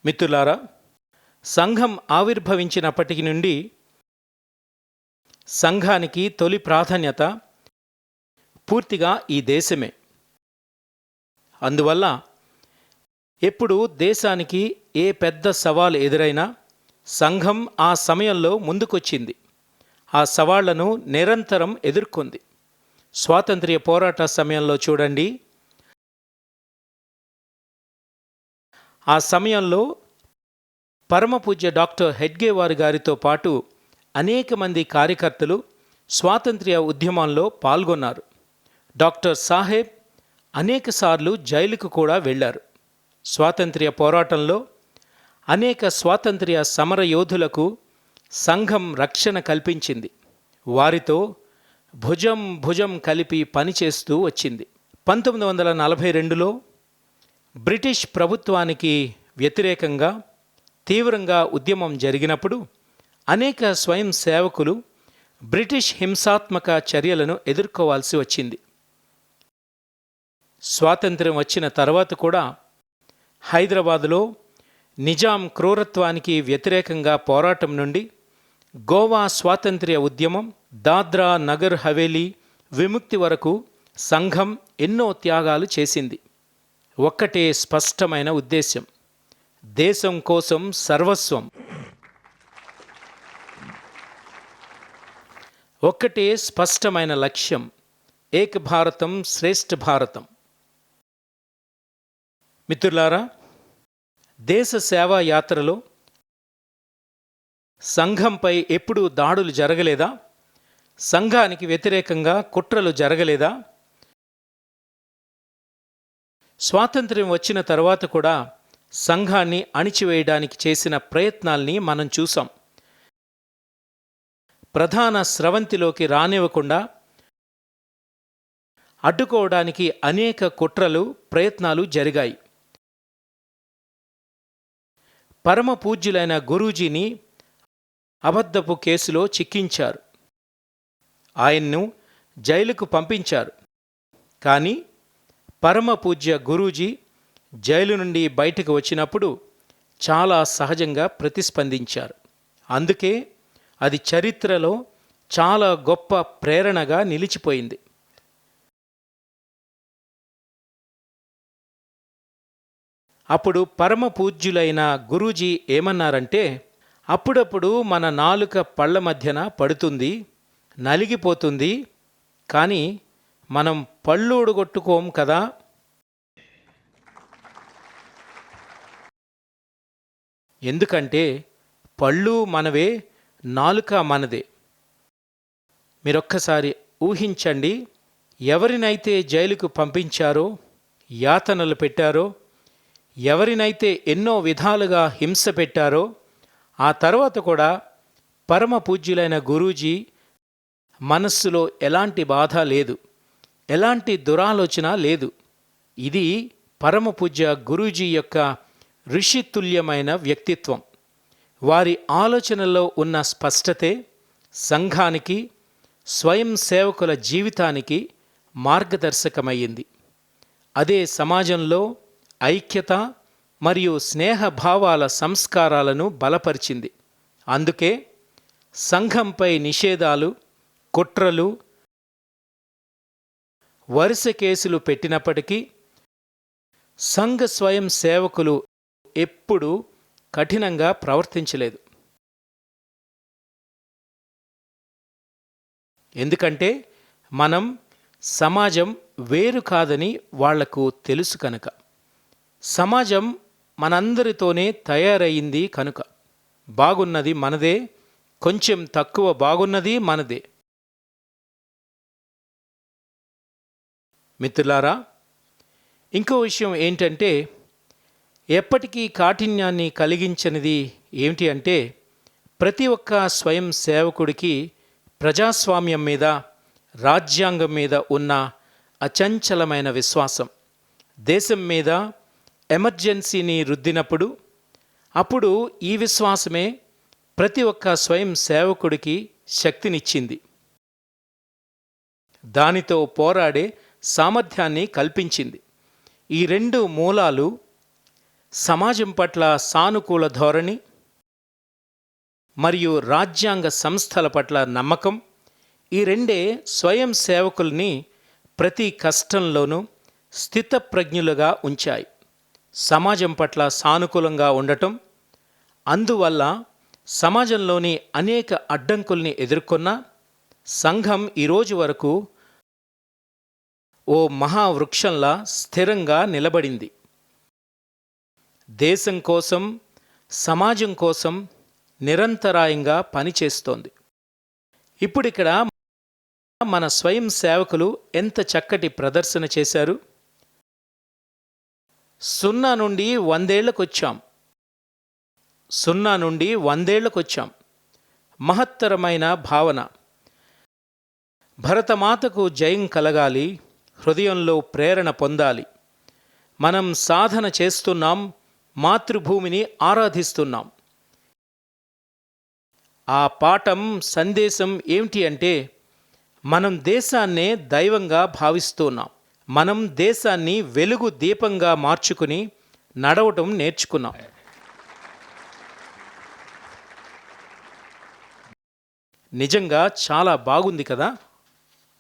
మిత్రులారా, సంఘం ఆవిర్భవించినప్పటి నుండి సంఘానికి తొలి ప్రాధాన్యత పూర్తిగా ఈ దేశమే. అందువల్ల ఎప్పుడు దేశానికి ఏ పెద్ద సవాలు ఎదురైనా సంఘం ఆ సమయంలో ముందుకొచ్చింది. ఆ సవాళ్లను నిరంతరం ఎదుర్కొంది. స్వాతంత్ర్య పోరాట సమయంలో చూడండి, ఆ సమయంలో పరమపూజ్య డాక్టర్ హెడ్గేవార్ గారితో పాటు అనేక మంది కార్యకర్తలు స్వాతంత్ర్య ఉద్యమంలో పాల్గొన్నారు. డాక్టర్ సాహెబ్ అనేకసార్లు జైలుకు కూడా వెళ్ళారు. స్వాతంత్ర్య పోరాటంలో అనేక స్వాతంత్ర్య సమర యోధులకు సంఘం రక్షణ కల్పించింది. వారితో భుజం భుజం కలిపి పనిచేస్తూ వచ్చింది. 1942లో బ్రిటిష్ ప్రభుత్వానికి వ్యతిరేకంగా తీవ్రంగా ఉద్యమం జరిగినప్పుడు అనేక స్వయం సేవకులు బ్రిటిష్ హింసాత్మక చర్యలను ఎదుర్కోవాల్సి వచ్చింది. స్వాతంత్ర్యం వచ్చిన తర్వాత కూడా హైదరాబాదులో నిజాం క్రూరత్వానికి వ్యతిరేకంగా పోరాటం నుండి గోవా స్వాతంత్ర్య ఉద్యమం, దాద్రా నగర్ హవేలీ విముక్తి వరకు సంఘం ఎన్నో త్యాగాలు చేసింది. ఒక్కటే స్పష్టమైన ఉద్దేశ్యం: దేశం కోసం సర్వస్వం. ఒక్కటే స్పష్టమైన లక్ష్యం: ఏక్ భారతం శ్రేష్ఠ భారతం. మిత్రులారా, దేశ సేవా యాత్రలో సంఘంపై ఎప్పుడూ దాడులు జరగలేదా? సంఘానికి వ్యతిరేకంగా కుట్రలు జరగలేదా? స్వాతంత్ర్యం వచ్చిన తర్వాత కూడా సంఘాన్ని అణిచివేయడానికి చేసిన ప్రయత్నాల్ని మనం చూసాం. ప్రధాన స్రవంతిలోకి రానివ్వకుండా అడ్డుకోవడానికి అనేక కుట్రలు, ప్రయత్నాలు జరిగాయి. పరమ పూజ్యులైన గురూజీని అబద్ధపు కేసులో చిక్కించారు. ఆయన్ను జైలుకు పంపించారు. కానీ పరమ పూజ్య గురూజీ జైలు నుండి బయటకు వచ్చినప్పుడు చాలా సహజంగా ప్రతిస్పందించారు. అందుకే అది చరిత్రలో చాలా గొప్ప ప్రేరణగా నిలిచిపోయింది. అప్పుడు పరమ పూజ్యులైన గురూజీ ఏమన్నారంటే, అప్పుడప్పుడు మన నాలుక పళ్ళ మధ్యన పడుతుంది, నలిగిపోతుంది, కానీ మనం పళ్ళు ఊడగొట్టుకోం కదా. ఎందుకంటే పళ్ళు మనవే, నాలుక మనదే. మీరొక్కసారి ఊహించండి, ఎవరినైతే జైలుకు పంపించారో, యాతనలు పెట్టారో, ఎవరినైతే ఎన్నో విధాలుగా హింస పెట్టారో, ఆ తర్వాత కూడా పరమ పూజ్యులైన గురూజీ మనస్సులో ఎలాంటి బాధ లేదు, ఎలాంటి దురాలోచన లేదు. ఇది పరమ పూజ్య గురూజీ యొక్క ఋషితుల్యమైన వ్యక్తిత్వం. వారి ఆలోచనల్లో ఉన్న స్పష్టతే సంఘానికి, స్వయం సేవకుల జీవితానికి మార్గదర్శకమయ్యింది. అదే సమాజంలో ఐక్యత మరియు స్నేహభావాల సంస్కారాలను బలపరిచింది. అందుకే సంఘంపై నిషేధాలు, కుట్రలు, వరుస కేసులు పెట్టినప్పటికీ సంఘ స్వయం సేవకులు ఎప్పుడూ కఠినంగా ప్రవర్తించలేదు. ఎందుకంటే మనం సమాజం వేరు కాదని వాళ్లకు తెలుసు కనుక. సమాజం మనందరితోనే తయారయ్యింది కనుక. బాగున్నది మనదే, కొంచెం తక్కువ బాగున్నది మనదే. మిత్రులారా, ఇంకో విషయం ఏంటంటే, ఎప్పటికీ కాఠిన్యాన్ని కలిగించనిది ఏమిటి అంటే, ప్రతి ఒక్క స్వయం సేవకుడికి ప్రజాస్వామ్యం మీద, రాజ్యాంగం మీద ఉన్న అచంచలమైన విశ్వాసం. దేశం మీద ఎమర్జెన్సీని రుద్దినప్పుడు అప్పుడు ఈ విశ్వాసమే ప్రతి ఒక్క స్వయం సేవకుడికి శక్తినిచ్చింది. దానితో పోరాడే సామర్థ్యాన్ని కల్పించింది. ఈ రెండు మూలాలు సమాజం పట్ల సానుకూల ధోరణి మరియు రాజ్యాంగ సంస్థల పట్ల నమ్మకం, ఈ రెండే స్వయం సేవకుల్ని ప్రతి కష్టంలోనూ స్థితప్రజ్ఞులుగా ఉంచాయి. సమాజం పట్ల సానుకూలంగా ఉండటం, అందువల్ల సమాజంలోని అనేక అడ్డంకుల్ని ఎదుర్కొన్న సంఘం ఈరోజు వరకు ఓ మహావృక్షంలా స్థిరంగా నిలబడింది. దేశం కోసం, సమాజం కోసం నిరంతరాయంగా పనిచేస్తోంది. ఇప్పుడిక్కడ మన స్వయం సేవకులు ఎంత చక్కటి ప్రదర్శన చేశారు. 0 నుండి 100 ఏళ్లకొచ్చాం. 0 నుండి 100 ఏళ్లకొచ్చాం. మహత్తరమైన భావన. భరతమాతకు జయం కలగాలి, హృదయంలో ప్రేరణ పొందాలి. మనం సాధన చేస్తున్నాం, మాతృభూమిని ఆరాధిస్తున్నాం. ఆ పాఠం సందేశం ఏమిటి అంటే, మనం దేశాన్నే దైవంగా భావిస్తున్నాం. మనం దేశాన్ని వెలుగు దీపంగా మార్చుకుని నడవటం నేర్చుకున్నాం. నిజంగా చాలా బాగుంది కదా.